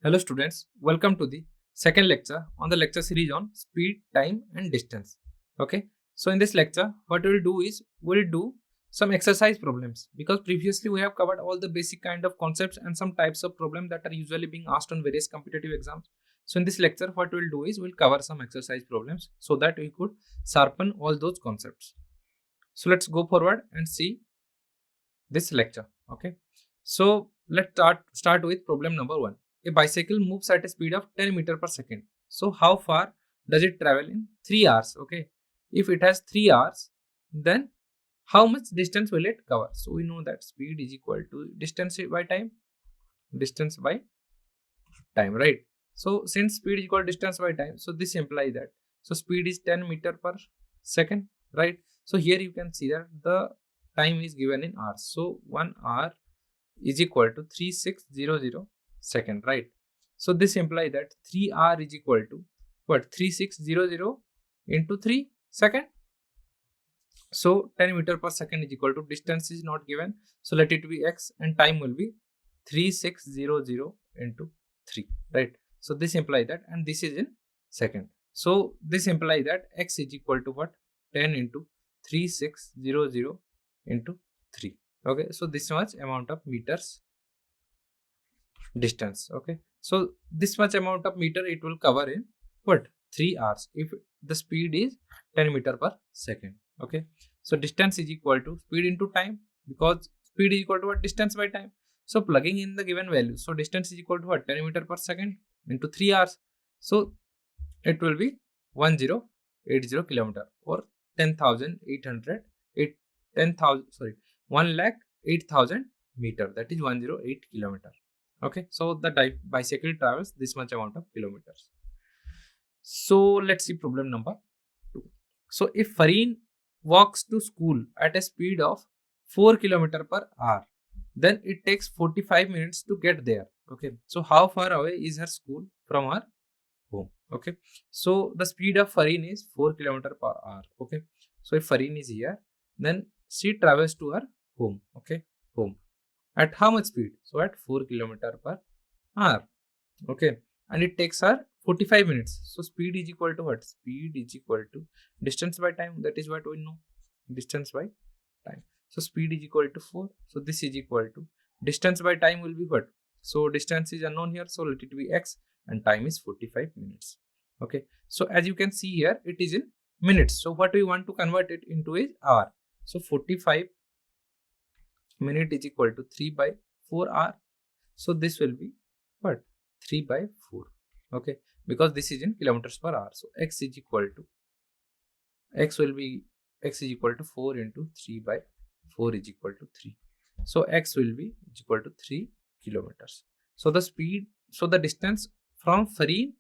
Hello students, welcome to the second lecture on the lecture series on speed, time and distance. Okay, so in this lecture what we'll do is we'll do some exercise problems because previously we have covered all the basic kind of concepts and some types of problem that are usually being asked on various competitive exams. So in this lecture what we'll do is we'll cover some exercise problems so that we could sharpen all those concepts. So let's go forward and see this lecture. Okay, so let's start with problem number 1. A bicycle moves at a speed of 10 meter per second. So how far does it travel in 3 hours? Okay, if it has 3 hours, then how much distance will it cover? So we know that speed is equal to distance by time, right? So since speed is equal to distance by time, so this implies that so speed is 10 meter per second, right? So here you can see that the time is given in hours. So 1 hour is equal to 3600 second, right? So this implies that 3 hour is equal to what? 3600 into 3 second. So 10 meter per second is equal to, distance is not given, so let it be x, and time will be 3600 into 3, right? So this implies that, and this is in second. So this implies that x is equal to what? 10 into 3600 into 3. Okay, so this much amount of meters distance. Okay, so this much amount of meter it will cover in what? 3 hours if the speed is 10 meter per second. Okay, so distance is equal to speed into time, because speed is equal to what? Distance by time. So plugging in the given value, so distance is equal to what? 10 meter per second into 3 hours. So it will be 1080 kilometer, or 10,800 10,000 sorry 1,08,000 meter, that is 108 kilometer. Okay, so the bicycle travels this much amount of kilometers. So let's see problem number 2. So if Fareen walks to school at a speed of 4 km per hour, then it takes 45 minutes to get there. Okay, so how far away is her school from her home? Okay, so the speed of Fareen is 4 km per hour. Okay, so if Fareen is here, then she travels to her home. Okay, home at how much speed? So at 4 km per hour. Okay, and it takes her 45 minutes. So speed is equal to what? Speed is equal to distance by time. That is what we know, distance by time. So speed is equal to 4. So this is equal to distance by time will be what? So distance is unknown here, so let it be x, and time is 45 minutes. Okay, so as you can see here, it is in minutes. So what we want to convert it into is hour. So 45 minute is equal to 3 by 4 hour. So this will be what? 3 by 4. Okay, because this is in kilometers per hour. So x is equal to, x is equal to 4 into 3 by 4 is equal to 3. So x will be equal to 3 kilometers. So the speed, so the distance from Fareen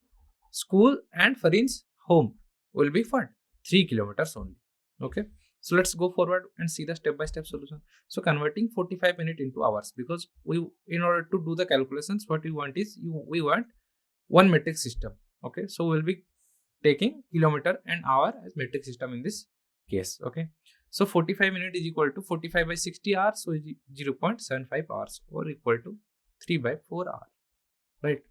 school and Fareen's home will be what? 3 kilometers only. Okay, so let's go forward and see the step-by-step solution. So converting 45 minutes into hours, because we, in order to do the calculations, what we want is we want one metric system. Okay, so we'll be taking kilometer and hour as metric system in this case. Okay, so 45 minutes is equal to 45 by 60 hours, so 0.75 hours, or equal to 3 by 4 hours, right?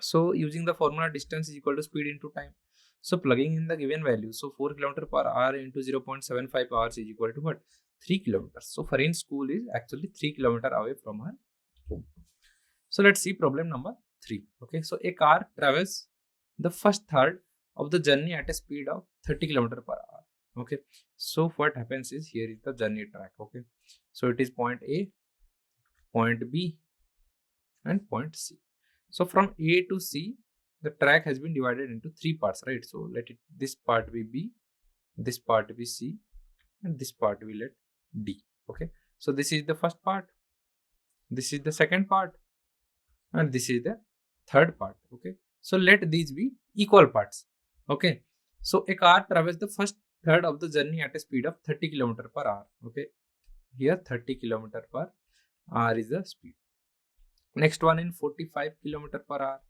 So using the formula, distance is equal to speed into time. So plugging in the given value, so 4 km per hour into 0.75 hours is equal to what? 3 kilometers. So Fareen's school is actually 3 kilometers away from her home. So let's see problem number 3. Okay, so a car travels the first third of the journey at a speed of 30 km per hour. Okay, so what happens is, here is the journey track. Okay, so it is point A, point B, and point C. So from A to C, the track has been divided into 3 parts, right? So let it, this part be B, this part be C, and this part we let D. Okay, so this is the first part, this is the second part, and this is the third part. Okay, so let these be equal parts. Okay, so a car travels the first third of the journey at a speed of 30 km per hour. Okay, here 30 km per hour is the speed. Next one in 45 km per hour.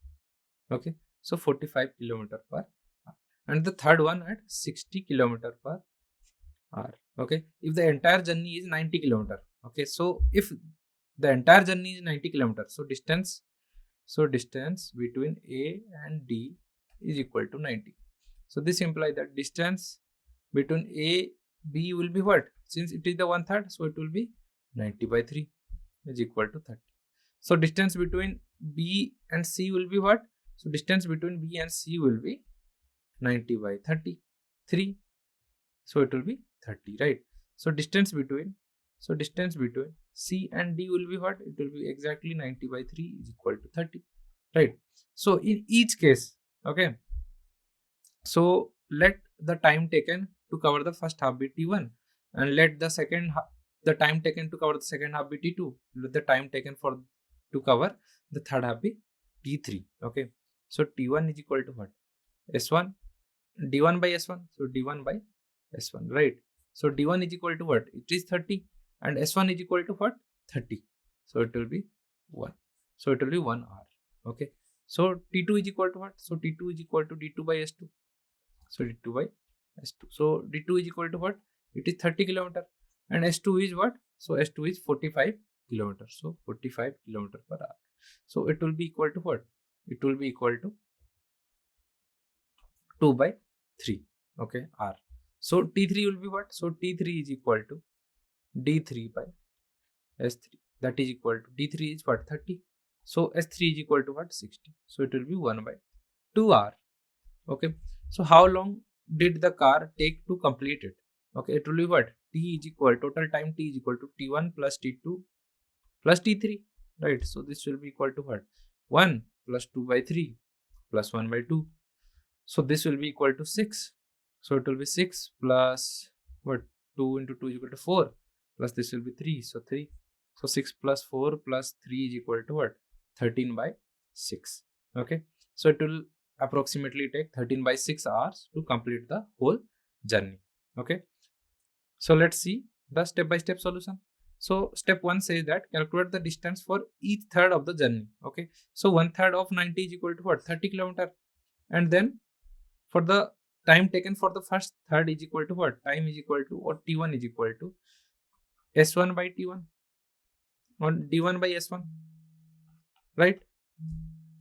Okay, so 45 km per hour, and the third one at 60 km per hour. Okay, if the entire journey is 90 km. Okay, so if the entire journey is 90 km, so distance So distance between A and D is equal to 90. So this implies that distance between A, B will be what? Since it is the 1/3, so it will be 90 by 3 is equal to 30. So distance between B and C will be what? So distance between B and C will be 90 by 33. So it will be 30, right? So distance between C and D will be what? It will be exactly 90 by 3 is equal to 30, right? So in each case, okay, so let the time taken to cover the first half be T1 and let the time taken to cover the second half be T2. Let the time taken to cover the third half be T3. Okay. So T1 is equal to what? S1, D1 by S1. So D1 by S1, right? So D1 is equal to what? It is 30 and S1 is equal to what? 30. So it will be 1. So it will be 1 hour. Okay. So T2 is equal to what? So T2 is equal to D2 by S2. So D2 by S2. So D2 is equal to what? It is 30 kilometer. And S2 is what? So S2 is 45 kilometers. So 45 kilometer per hour. So it will be equal to what? It will be equal to 2 by 3. Okay, R. So T3 will be what? So T3 is equal to D3 by S3. That is equal to D3 is what? 30. So S3 is equal to what? 60. So it will be 1 by 2 hour. Okay. So how long did the car take to complete it? Okay, it will be what? T is equal, total time T is equal to T1 plus T2 plus T3, right? So this will be equal to what? 1 plus 2 by 3 plus 1 by 2. So this will be equal to 6. So it will be 6 plus what? 2 into 2 is equal to 4 plus this will be 3. So 3. So 6 plus 4 plus 3 is equal to what? 13 by 6. Okay. So it will approximately take 13 by 6 hours to complete the whole journey. Okay. So let's see the step-by-step solution. So step 1 says that calculate the distance for each third of the journey. Okay. So 1/3 of 90 is equal to what? 30 kilometer. And then for the time taken for the first third is equal to what? Time is equal to, or T1 is equal to S1 by T1 or D1 by S1, right?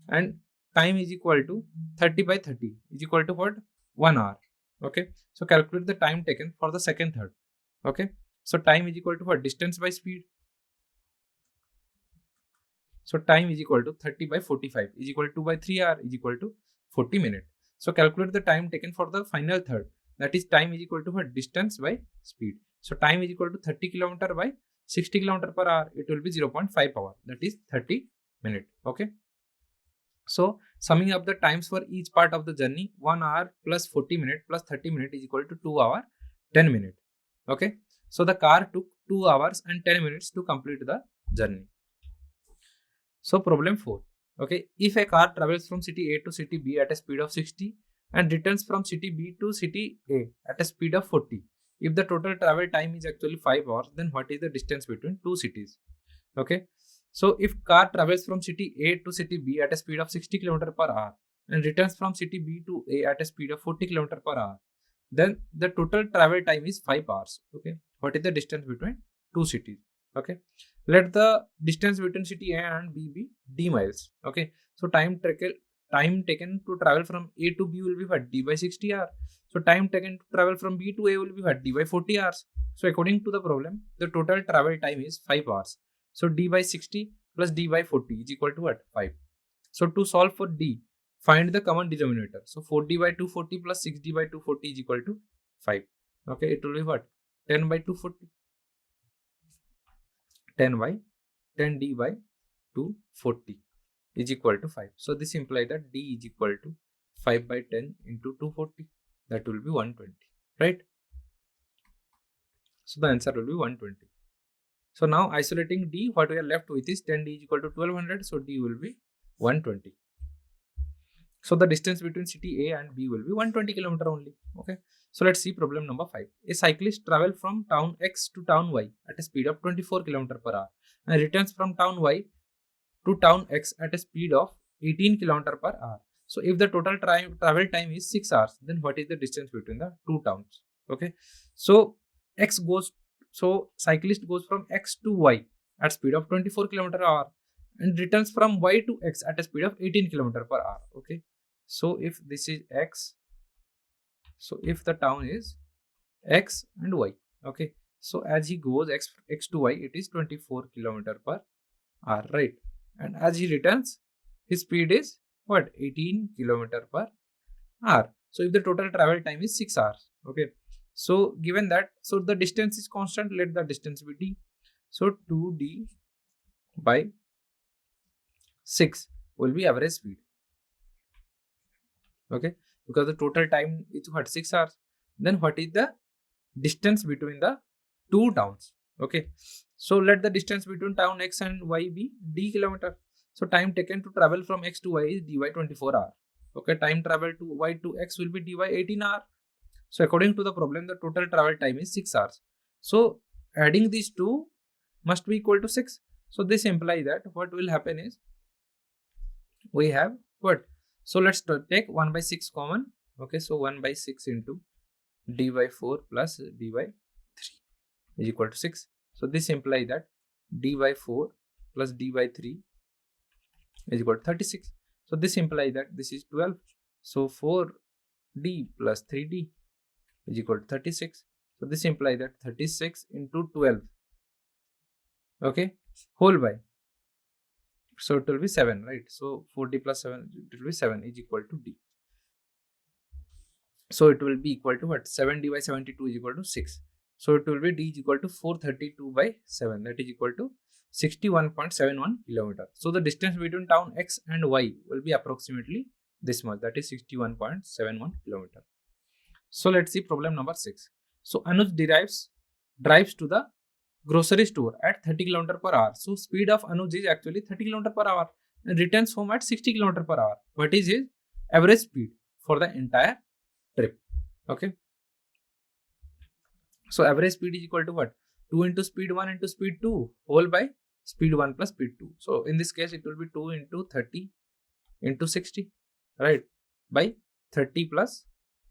And time is equal to 30 by 30 is equal to what? 1 hour. Okay. So calculate the time taken for the second third. Okay. So time is equal to what? Distance by speed. So time is equal to 30 by 45 is equal to 2 by 3 hour is equal to 40 minutes. So calculate the time taken for the final third. That is time is equal to what? Distance by speed. So time is equal to 30 kilometer by 60 kilometer per hour. It will be 0.5 hour. That is 30 minutes. Okay. So summing up the times for each part of the journey, 1 hour plus 40 minutes plus 30 minutes is equal to 2 hour 10 minutes. Okay. So the car took 2 hours and 10 minutes to complete the journey. So problem 4. Okay. If a car travels from city A to city B at a speed of 60 and returns from city B to city A at a speed of 40, if the total travel time is actually 5 hours, then what is the distance between two cities? Okay. So if car travels from city A to city B at a speed of 60 km per hour and returns from city B to A at a speed of 40 km per hour, then the total travel time is 5 hours. Okay. What is the distance between two cities? Okay. Let the distance between city A and B be d miles. Okay. So time taken to travel from A to B will be what? D by 60 hours. So time taken to travel from B to A will be what? D by 40 hours. So according to the problem, the total travel time is 5 hours. So d by 60 plus d by 40 is equal to what? 5. So to solve for d, find the common denominator. So 4d by 240 plus 6d by 240 is equal to 5. Okay, it will be what? 10 by 240. 10 by 10d by 240 is equal to 5. So this implies that d is equal to 5 by 10 into 240. That will be 120, right? So the answer will be 120. So now isolating d, what we are left with is 10d is equal to 1200. So d will be 120. So the distance between city A and B will be 120 km only. Okay. So let's see problem number 5. A cyclist travels from town X to town Y at a speed of 24 km per hour and returns from town Y to town X at a speed of 18 km per hour. So if the total travel time is 6 hours, then what is the distance between the two towns? Okay. So cyclist goes from X to Y at speed of 24 km per hour and returns from y to x at a speed of 18 km per hour. Okay, so if this is x, so if the town is x and y, okay, so as he goes x to y, it is 24 km per hour, right? And as he returns, his speed is what? 18 km per hour. So if the total travel time is 6 hours, okay, so given that, so the distance is constant, let the distance be d. So 2d by 6 will be average speed, okay, because the total time is what? 6 hours. Then what is the distance between the two towns? Okay, so let the distance between town x and y be d kilometer. So time taken to travel from x to y is dy 24 hour. Okay, time travel to y to x will be dy 18 hour. So according to the problem, the total travel time is 6 hours. So adding these two must be equal to 6. So this implies that what will happen is we have what? So let's take 1 by 6 common. Okay, so 1 by 6 into d by 4 plus d by 3 is equal to 6. So this implies that d by 4 plus d by 3 is equal to 36. So this implies that this is 12. So 4d plus 3d is equal to 36. So this implies that 36 into 12, okay, whole by, so it will be 7, right? So 4d plus 7, it will be 7 is equal to d. So it will be equal to what? 7d by 72 is equal to 6. So it will be d is equal to 432 by 7, that is equal to 61.71 kilometer. So the distance between town x and y will be approximately this much, that is 61.71 kilometer. So let's see problem number 6. So Anuj drives to the grocery store at 30 km per hour. So speed of Anuj is actually 30 km per hour and returns home at 60 km per hour. What is his average speed for the entire trip? Okay, so average speed is equal to what? 2 into speed 1 into speed 2 whole by speed 1 plus speed 2. So in this case, it will be 2 into 30 into 60, right, by 30 plus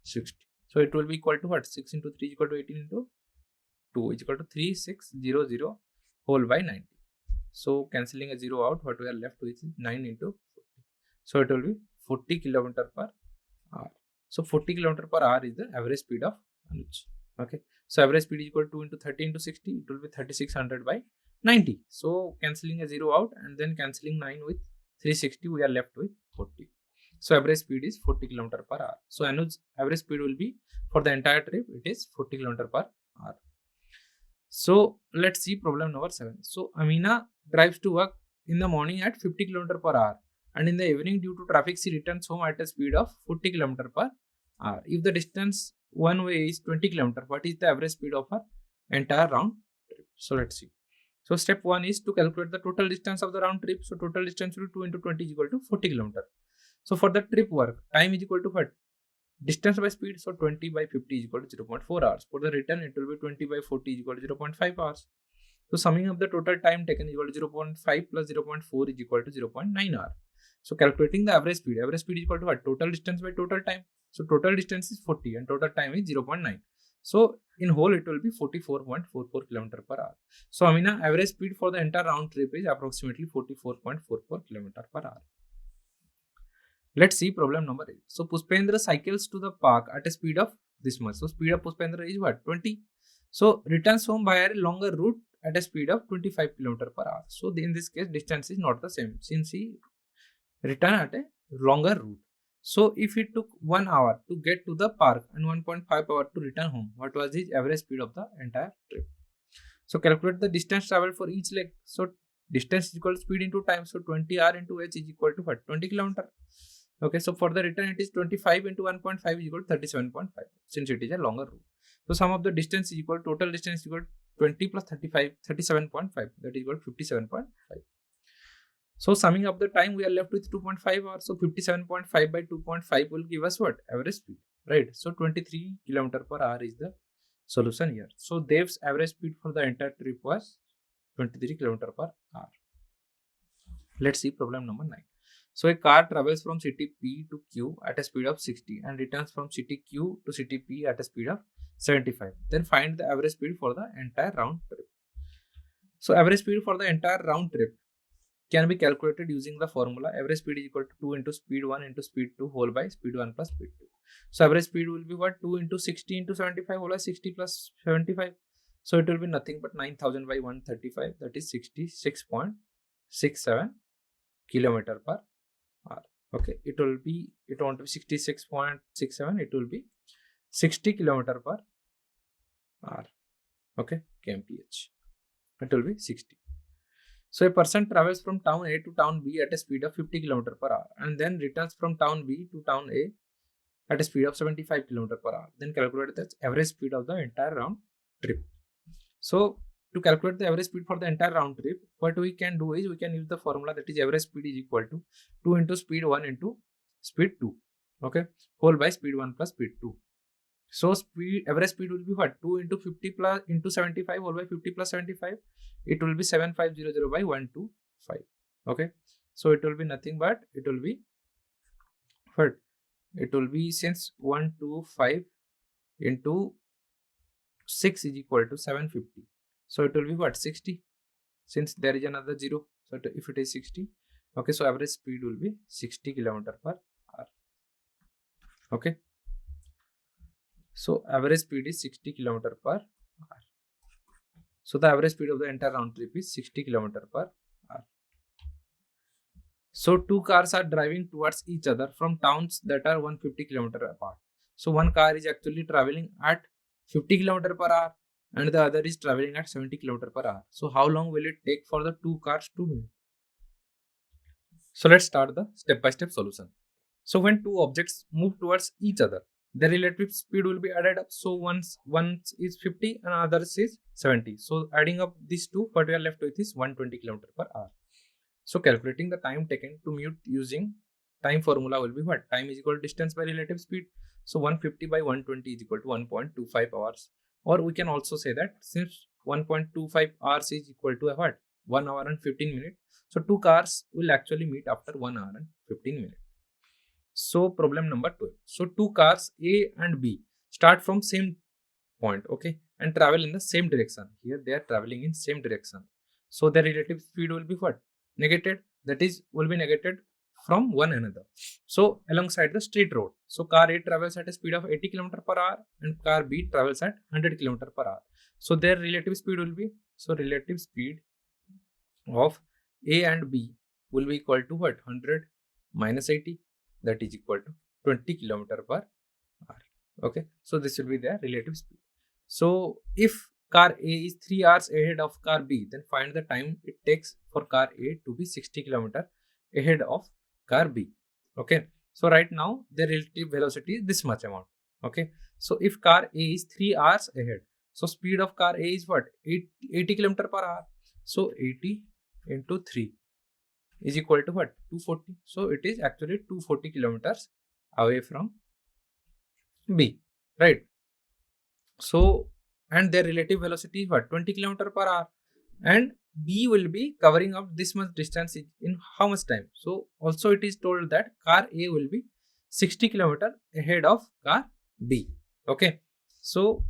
60. So it will be equal to what? 6 into 3 is equal to 18 into 2 is equal to 3600 whole by 90. So cancelling a 0 out, what we are left with is 9 into 40. So it will be 40 km per hour. So 40 km per hour is the average speed of Anuj. Okay, so average speed is equal to 2 into 30 into 60, it will be 3600 by 90. So cancelling a 0 out and then cancelling 9 with 360, we are left with 40. So average speed is 40 km per hour. So Anuj's average speed will be for the entire trip, it is 40 km per hour. So let's see problem number 7. So Amina drives to work in the morning at 50 km per hour and in the evening due to traffic she returns home at a speed of 40 km per hour. If the distance one way is 20 km, what is the average speed of her entire round trip? So let's see. So step 1 is to calculate the total distance of the round trip. So total distance will be 2 into 20 is equal to 40 km. So for the trip work, time is equal to what? Distance by speed. So 20 by 50 is equal to 0.4 hours. For the return, it will be 20 by 40 is equal to 0.5 hours. So summing up the total time taken is equal to 0.5 plus 0.4 is equal to 0.9 hour. So calculating the average speed is equal to what? Total distance by total time. So total distance is 40 and total time is 0.9. So in whole it will be 44.44 km per hour. So Amina average speed for the entire round trip is approximately 44.44 km per hour. Let's see problem number 8. So Pushpendra cycles to the park at a speed of this much. So speed of Pushpendra is what? 20. So returns home by a longer route at a speed of 25 km per hour. So in this case distance is not the same since he returned at a longer route. So if it took 1 hour to get to the park and 1.5 hour to return home, what was his average speed of the entire trip? So calculate the distance traveled for each leg. So distance is equal to speed into time. So 20 r into h is equal to what? 20 km. Okay, so for the return it is 25 into 1.5 is equal to 37.5 since it is a longer route. So sum of the distance is equal to total distance is equal to 20 plus 35, 37.5, that is equal to 57.5. So summing up the time, we are left with 2.5 hours. So 57.5 by 2.5 will give us what? Average speed, right? So 23 km per hour is the solution here. So Dev's average speed for the entire trip was 23 km per hour. Let's see problem number 9. So a car travels from city P to Q at a speed of 60 and returns from city Q to city P at a speed of 75. Then find the average speed for the entire round trip. So average speed for the entire round trip can be calculated using the formula average speed is equal to 2 into speed 1 into speed 2 whole by speed 1 plus speed 2. So average speed will be what? 2 into 60 into 75 whole by 60 plus 75. So it will be nothing but 9000 by 135, that is 66.67 kilometer per hour. Okay, it won't be 66.67, it will be 60 kilometer per hour. Okay, kmph. It will be 60. So a person travels from town A to town B at a speed of 50 km per hour and then returns from town B to town A at a speed of 75 km per hour. Then calculate the average speed of the entire round trip. So to calculate the average speed for the entire round trip, what we can do is we can use the formula, that is average speed is equal to 2 into speed 1 into speed 2. Okay, whole by speed 1 plus speed 2. So average speed will be what? 2 into 50 plus into 75 whole by 50 plus 75. It will be 7500 by 125. Okay, so it will be nothing but it will be what? It will be, since 125 into 6 is equal to 750. So it will be what? 60. Since there is another 0. So if it is 60, okay, so average speed will be 60 km per hour. Okay. So average speed is 60 km per hour. So the average speed of the entire round trip is 60 km per hour. So two cars are driving towards each other from towns that are 150 km apart. So one car is actually traveling at 50 km per hour and the other is traveling at 70 km per hour. So how long will it take for the two cars to meet? So let's start the step-by-step solution. So when two objects move towards each other, the relative speed will be added up. So once is 50 and others is 70. So adding up these two, what we are left with is 120 km per hour. So calculating the time taken to meet using time formula will be what? Time is equal to distance by relative speed. So 150 by 120 is equal to 1.25 hours. Or we can also say that since 1.25 hours is equal to what? 1 hour and 15 minutes. So two cars will actually meet after 1 hour and 15 minutes. So problem number 12. So two cars A and B start from same point, okay, and travel in the same direction. Here they are traveling in same direction. So their relative speed will be what? Negated. That is, will be negated from one another. So alongside the street road. So car A travels at a speed of 80 km per hour and car B travels at 100 km per hour. So their relative speed will be, so relative speed of A and B will be equal to what? 100 minus 80. That is equal to 20 km per hour. Okay, so this will be their relative speed. So if car A is 3 hours ahead of car B, then find the time it takes for car A to be 60 km ahead of car B. Okay, so right now the relative velocity is this much amount. Okay, so if car A is 3 hours ahead, so speed of car A is what? 80 km per hour. So 80 into 3 is equal to what? 240. So it is actually 240 kilometers away from B, right? So, and their relative velocity is what? 20 km per hour, and B will be covering up this much distance in how much time? So also it is told that car A will be 60 km ahead of car B. Okay, so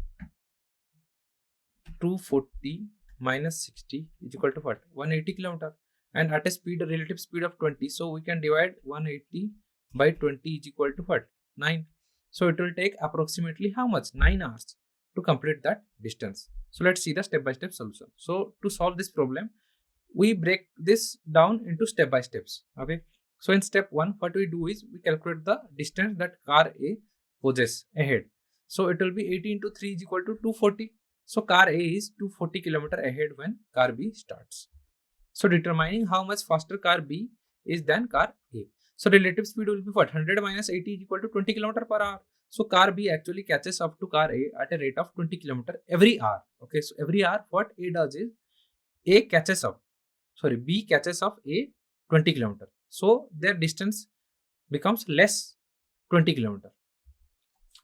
240 minus 60 is equal to what? 180 km. And at a relative speed of 20, so we can divide 180 by 20 is equal to what? 9. So it will take approximately how much? 9 hours to complete that distance. So let's see the step-by-step solution. So to solve this problem, we break this down into step-by-steps. Okay. So in step 1, what we do is we calculate the distance that car A possesses ahead. So it will be 80 into 3 is equal to 240. So car A is 240 km ahead when car B starts. So determining how much faster car B is than car A. So relative speed will be what? 100 minus 80 is equal to 20 km per hour. So car B actually catches up to car A at a rate of 20 km every hour. Okay, so every hour what A does is B catches up A 20 km. So their distance becomes less 20 km.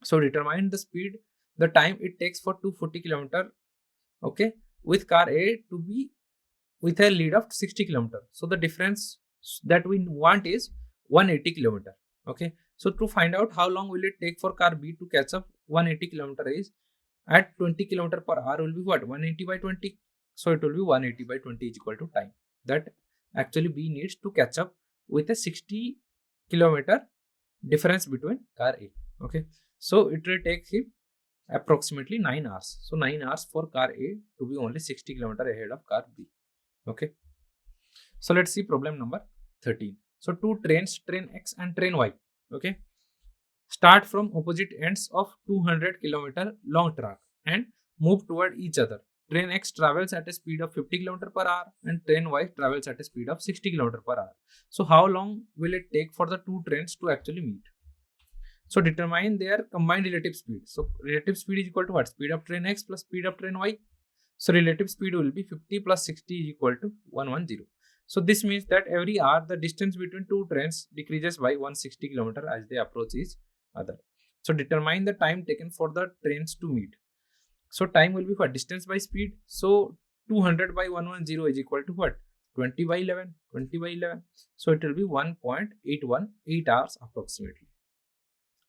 So determine the speed, the time it takes for 240 km, okay, with car A to be with a lead of 60 km. So the difference that we want is 180 km. Okay, so to find out how long will it take for car B to catch up 180 km is at 20 km per hour will be what? 180 by 20. So it will be 180 by 20 is equal to time that actually B needs to catch up with a 60 kilometer difference between car A. Okay, so it will take him approximately 9 hours. So 9 hours for car A to be only 60 kilometer ahead of car B. Okay, so let's see problem number 13. So two trains, train X and train Y, okay, start from opposite ends of 200 kilometer long track and move toward each other. Train X travels at a speed of 50 km per hour and train Y travels at a speed of 60 km per hour. So how long will it take for the two trains to actually meet? So determine their combined relative speed. So relative speed is equal to what? Speed of train X plus speed of train Y. So relative speed will be 50 plus 60 is equal to 110. So this means that every hour the distance between two trains decreases by 160 km as they approach each other. So determine the time taken for the trains to meet. So time will be what? Distance by speed. So 200 by 110 is equal to what? 20 by 11. 20 by 11. So it will be 1.818 hours approximately.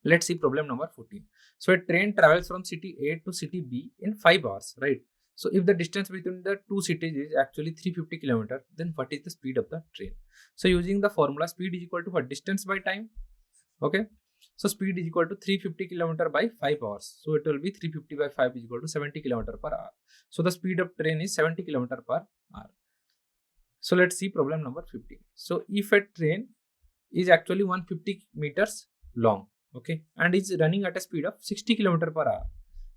Let's see problem number 14. So a train travels from city A to city B in 5 hours, right? So if the distance between the two cities is actually 350 km, then what is the speed of the train? So using the formula, speed is equal to what? Distance by time. Okay. So speed is equal to 350 km by 5 hours. So it will be 350 by 5 is equal to 70 km per hour. So the speed of train is 70 km per hour. So let's see problem number 15. So if a train is actually 150 meters long, okay, and is running at a speed of 60 km per hour.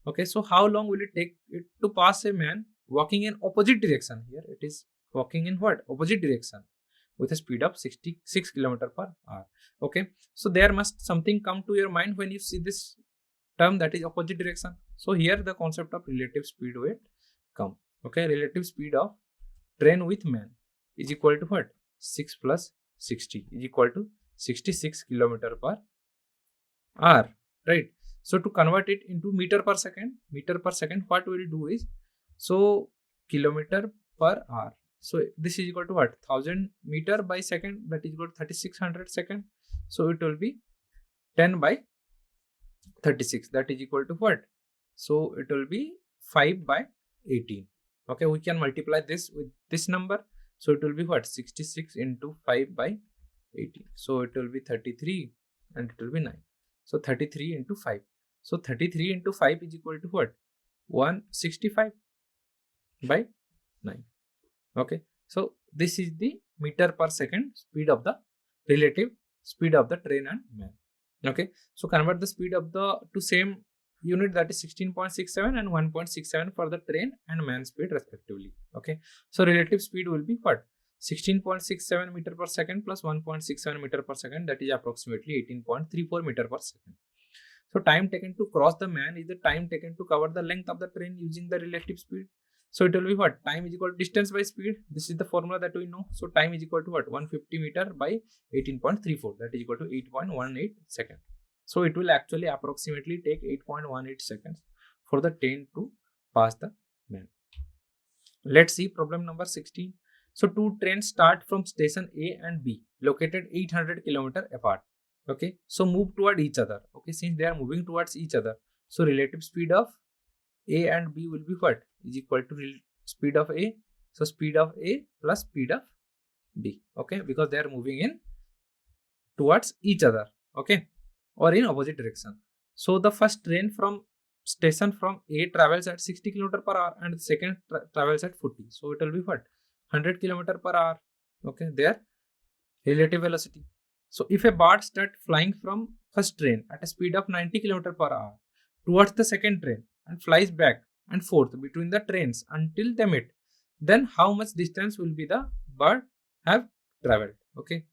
Okay, so how long will it take it to pass a man walking in opposite direction? Here it is walking in what? Opposite direction with a speed of 66 km per hour. Okay, so there must something come to your mind when you see this term, that is opposite direction. So here the concept of relative speed will come. Okay, relative speed of train with man is equal to what? 6 plus 60 is equal to 66 km per hour, right? So to convert it into meter per second, what we'll do is, so kilometer per hour. So this is equal to what? 1000 meter by second, that is equal to 3600 second. So it will be 10 by 36, that is equal to what? So it will be 5 by 18. Okay, we can multiply this with this number. So it will be what? 66 into 5 by 18. So it will be 33 and it will be 9. So 33 into 5. So 33 into 5 is equal to what? 165 by 9. Okay. So this is the meter per second speed of the relative speed of the train and man. Okay. So convert the speed of the to same unit, that is 16.67 and 1.67 for the train and man speed respectively. Okay. So relative speed will be what? 16.67 meter per second plus 1.67 meter per second, that is approximately 18.34 meter per second. So time taken to cross the man is the time taken to cover the length of the train using the relative speed. So it will be what? Time is equal to distance by speed. This is the formula that we know. So time is equal to what? 150 meter by 18.34, that is equal to 8.18 seconds. So it will actually approximately take 8.18 seconds for the train to pass the man. Let's see problem number 16. So two trains start from station A and B located 800 km apart. Okay, so move toward each other. Okay, since they are moving towards each other, so relative speed of A and B will be what? Is equal to speed of A. So speed of A plus speed of B. Okay, because they are moving in towards each other. Okay, or in opposite direction. So the first train from station from A travels at 60 km per hour and the second travels at 40. So it will be what? 100 km per hour. Okay, their relative velocity. So if a bird starts flying from first train at a speed of 90 km per hour towards the second train and flies back and forth between the trains until they meet, then how much distance will be the bird have traveled? Okay.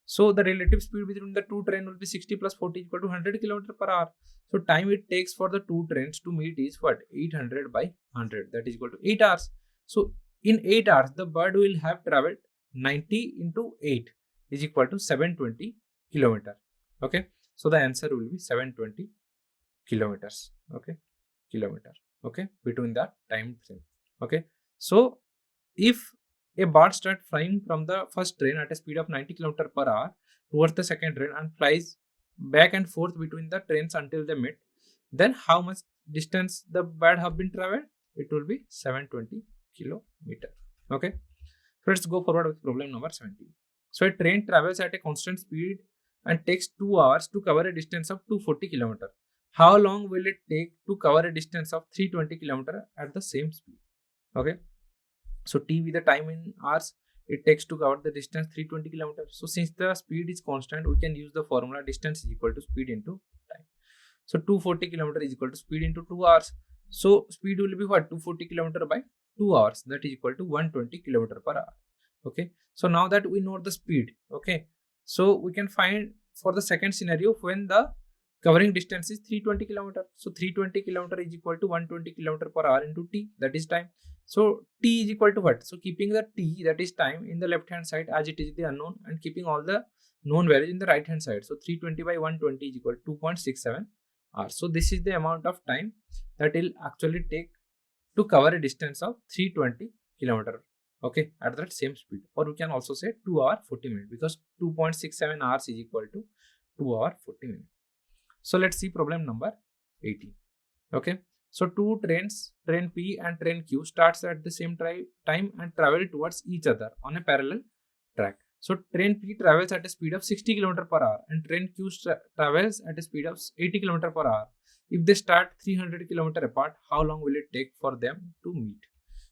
So the relative speed between the two trains will be 60 plus 40 equal to 100 km per hour. So time it takes for the two trains to meet is what? 800 by 100, that is equal to 8 hours. So in 8 hours, the bird will have traveled 90 into 8 is equal to 720 kilometer. Okay. So the answer will be 720 kilometers. Okay. Kilometer. Okay. Between the time frame. Okay. So if a bird starts flying from the first train at a speed of 90 km per hour towards the second train and flies back and forth between the trains until they meet, then how much distance the bird have been traveled? It will be 720 kilometer. Okay. So let's go forward with problem number 17. So a train travels at a constant speed and takes 2 hours to cover a distance of 240 km. How long will it take to cover a distance of 320 km at the same speed? Okay. So t with the time in hours it takes to cover the distance 320 km. So since the speed is constant, we can use the formula distance is equal to speed into time. So 240 km is equal to speed into 2 hours. So speed will be what? 240 km by 2 hours, that is equal to 120 km per hour. Okay. So now that we know the speed, okay, so we can find for the second scenario when the covering distance is 320 km. So 320 km is equal to 120 km per hour into t, that is time. So t is equal to what? So keeping the t, that is time, in the left hand side as it is the unknown, and keeping all the known values in the right hand side. So 320 by 120 is equal to 2.67 hours. So this is the amount of time that will actually take to cover a distance of 320 km. Okay, at that same speed. Or we can also say 2 hour 40 minutes, because 2.67 hours is equal to 2 hour 40 minutes. So let's see problem number 18. Okay. So two trains, train P and train Q, starts at the same time and travel towards each other on a parallel track. So train P travels at a speed of 60 km per hour and train Q travels at a speed of 80 km per hour. If they start 300 km apart, how long will it take for them to meet?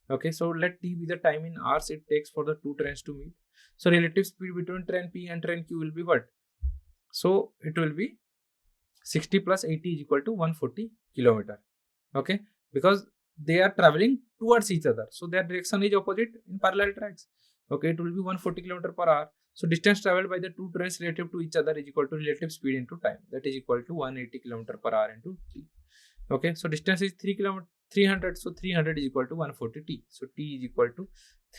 Okay, so let t be the time in hours it takes for the two trains to meet. So relative speed between train P and train Q will be what? So it will be 60 plus 80 is equal to 140 km. Okay, because they are traveling towards each other, so their direction is opposite in parallel tracks. Okay, it will be 140 km per hour. So distance traveled by the two trains relative to each other is equal to relative speed into time, that is equal to 180 km per hour into t. Okay, so distance is 300, so 300 is equal to 140 t. So t is equal to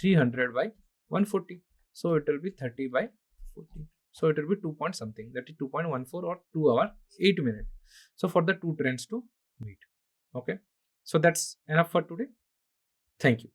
300 by 140. So it will be 30 by 40. So it will be 2 point something, that is 2.14 or 2 hours 8 minutes. So for the two trains to meet. Okay, so that's enough for today. Thank you.